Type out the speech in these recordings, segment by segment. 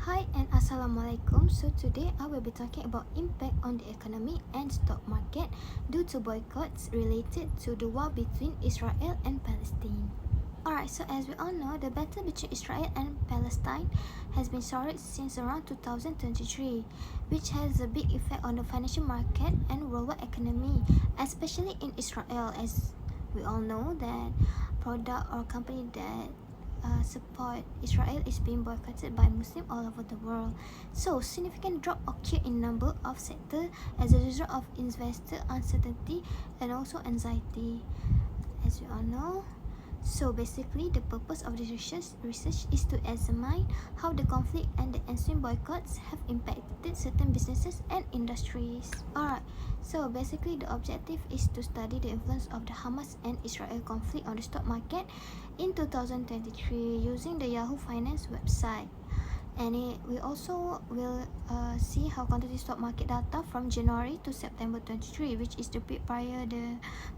Hi and Assalamualaikum. So today I will be talking about impact on the economy and stock market due to boycotts related to the war between Israel and Palestine. Alright, so as we all know, the battle between Israel and Palestine has been started since around 2023, which has a big effect on the financial market and worldwide economy, especially in Israel, as we all know that product or company that support Israel is being boycotted by Muslims all over the world. So significant drop occurred in number of sectors as a result of investor uncertainty and also anxiety, as we all know. So basically, the purpose of this research is to examine how the conflict and the ensuing boycotts have impacted certain businesses and industries. Alright, so basically the objective is to study the influence of the Hamas and Israel conflict on the stock market in 2023 using the Yahoo Finance website. And we also will see how quantitative stock market data from January to September 23, which is the period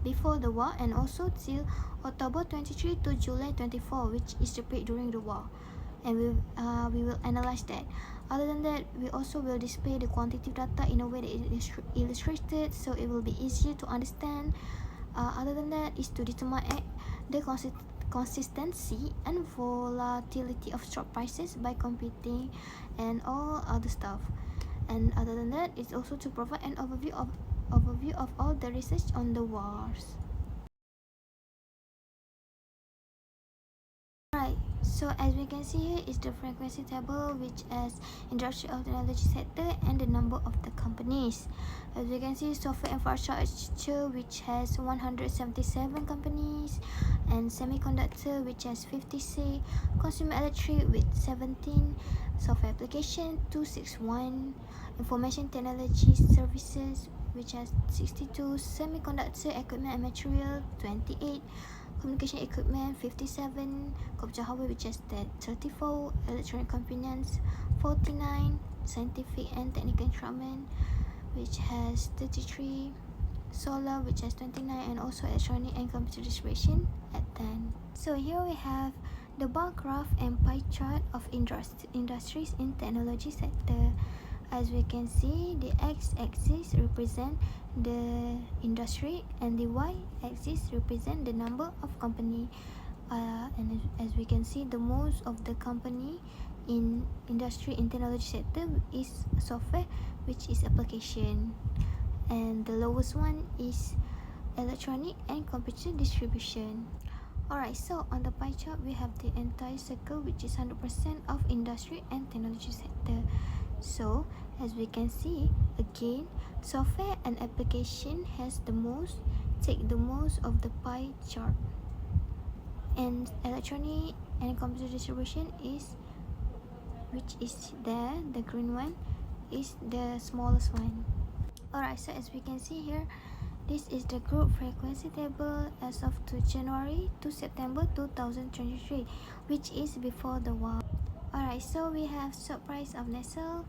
before the war, and also till October 23 to July 24, which is the period during the war. And we will analyze that. Other than that, we also will display the quantitative data in a way that it is illustrated, so it will be easier to understand. Other than that, is to determine the consistency and volatility of stock prices by computing and all other stuff. And other than that, it's also to provide an overview of all the research on the wars. Right, so as we can see here is the frequency table, which has industrial technology sector and the number of the companies. As we can see, software infrastructure, which has 177 companies, and semiconductor, which has 56, consumer electric with 17, software application 261, information technology services, which has 62, semiconductor equipment and material 28, communication equipment 57, computer hardware which has 34, electronic components 49, scientific and technical instrument which has 33, solar which has 29, and also electronic and computer distribution at 10. So here we have the bar graph and pie chart of industries in technology sector. As we can see, the x-axis represent the industry and the y-axis represent the number of company. And as we can see, the most of the company in industry in technology sector is software, which is application, and the lowest one is electronic and computer distribution. Alright, so on the pie chart we have the entire circle, which is 100% of industry and technology sector. So as we can see, again, software and application has take the most of the pie chart, and electronic and computer distribution is, which is there, the green one is the smallest one. Alright, so as we can see here, this is the group frequency table as of January to September 2023, which is before the war. Alright, so we have stock price of Nestle,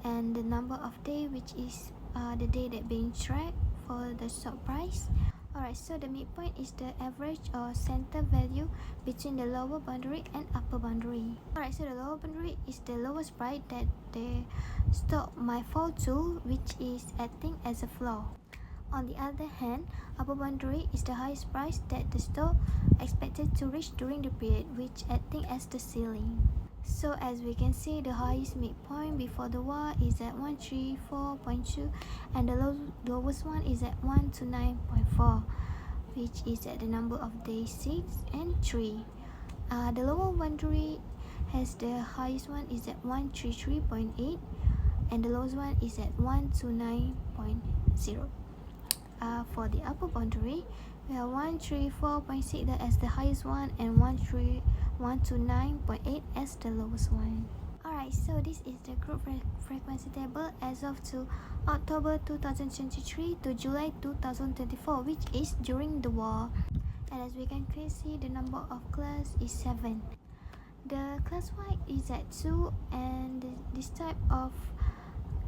and the number of day, which is the day that being tracked for the stock price. Alright, so the midpoint is the average or center value between the lower boundary and upper boundary. Alright, so the lower boundary is the lowest price that the stock might fall to, which is acting as a floor. On the other hand, upper boundary is the highest price that the stock expected to reach during the period, which acting as the ceiling. So as we can see, the highest midpoint before the war is at 134.2, and the lowest one is at 129.4, which is at the number of days 6 and 3. The lower boundary has the highest one is at 133.8, and the lowest one is at 129.0. For the upper boundary, we have 134.6 as the highest one and 129.8 as the lowest one. Alright, so this is the group frequency table as of October 2023 to July 2024, which is during the war. And as we can clearly see, the number of class is 7. The class Y is at 2, and this type of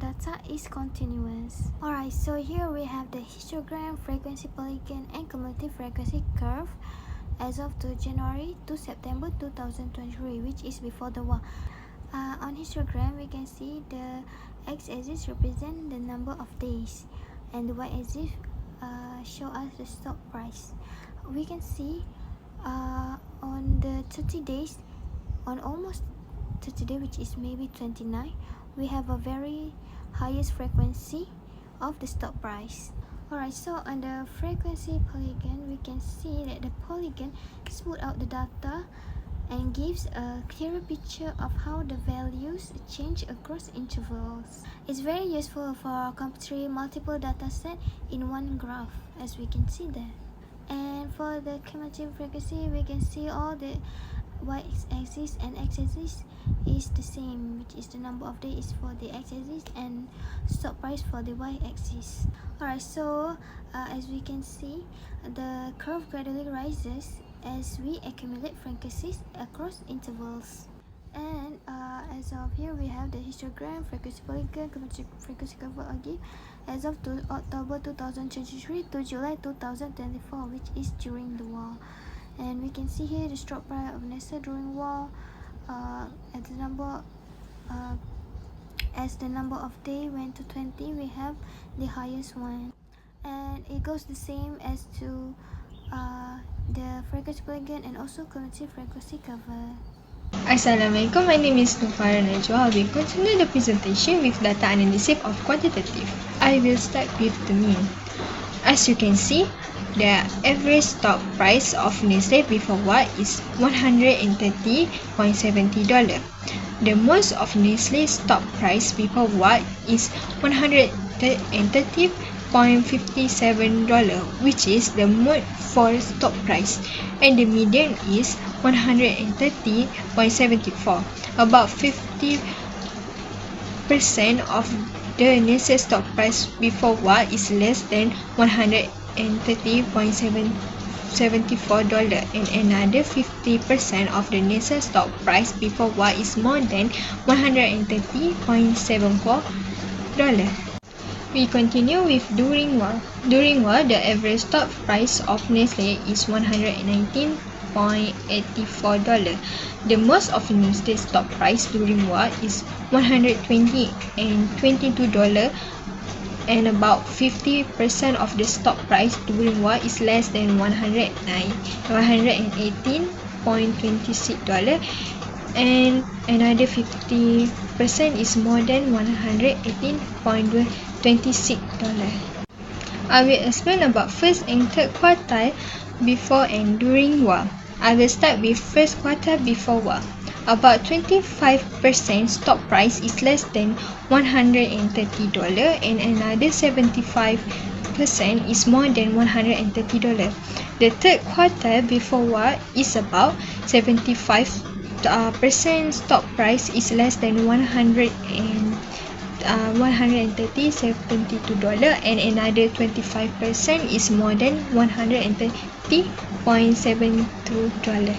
data is continuous. Alright, so here we have the histogram, frequency polygon, and cumulative frequency curve as of January to September 2023, which is before the war. On histogram, we can see the x-axis represent the number of days, and the y-axis show us the stock price. We can see on the 30 days, on almost 30 days, which is maybe 29, we have a very highest frequency of the stock price. Alright, so on the frequency polygon, we can see that the polygon smooth out the data and gives a clearer picture of how the values change across intervals. It's very useful for comparing multiple data set in one graph, as we can see there. And for the cumulative frequency, we can see all the y-axis and x-axis is the same, which is the number of days for the x-axis and stock price for the y-axis. Alright, so as we can see, the curve gradually rises as we accumulate frequencies across intervals. And as of here, we have the histogram, frequency polygon, cumulative frequency curve again as of October 2023 to July 2024, which is during the war. And we can see here the stock price of NASA during war, at the number as the number of day went to 20, we have the highest one. And it goes the same as to the frequency polygon and also cumulative frequency cover. Assalamualaikum, my name is Nufara Najwa. I will continue the presentation with data analysis of quantitative. I will start with the mean. As you can see, the average stock price of Nestle before war is $130.70. The most of Nestle's stock price before war is $130.57, which is the most for stock price, and the median is $130.74. About 50% of the Nestle stock price before war is less than $130.74, and another 50% of the Nestle stock price before war is more than $130.74. We continue with during war. During war, the average stock price of Nestle is $119.84. The most of Nestle's stock price during war is $120.22, and about 50% of the stock price during war is less than $118.26, and another 50% is more than $118.26. I will explain about first and third quartile before and during war. I will start with first quartile before war. About 25% stock price is less than $130, and another 75% is more than $130. The third quartile before war is about 75% stock price is less than $130.72, and another 25% is more than $130.72.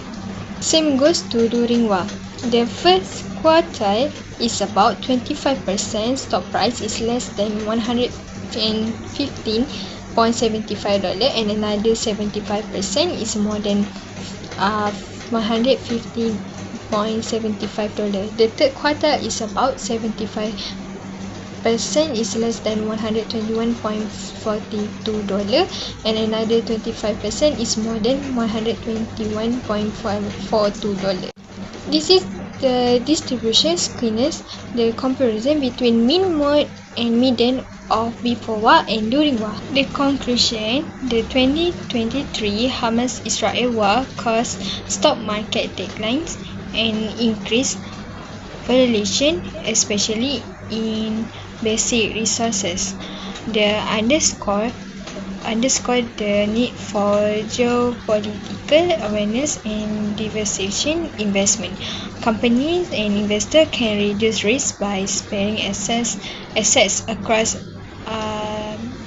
Same goes to during war. The first quartile is about 25% stock price is less than $115.75, and another 75% is more than $115.75. The third quartile is about 75% is less than $121.42, and another 25% is more than $121.42. This is the distribution skewness, the comparison between mean, mode, and median of before war and during war. The conclusion: the 2023 Hamas-Israel war caused stock market declines and increased volatility, especially in basic resources. The underscore the need for geopolitical awareness and diversification investment. Companies and investors can reduce risk by sparing assets across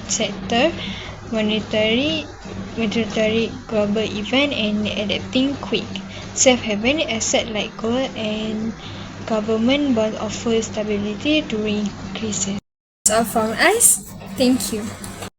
sector, monetary global event, and adapting quick. Safe haven assets like gold and government bonds offer stability during crisis. That's all from us. Thank you.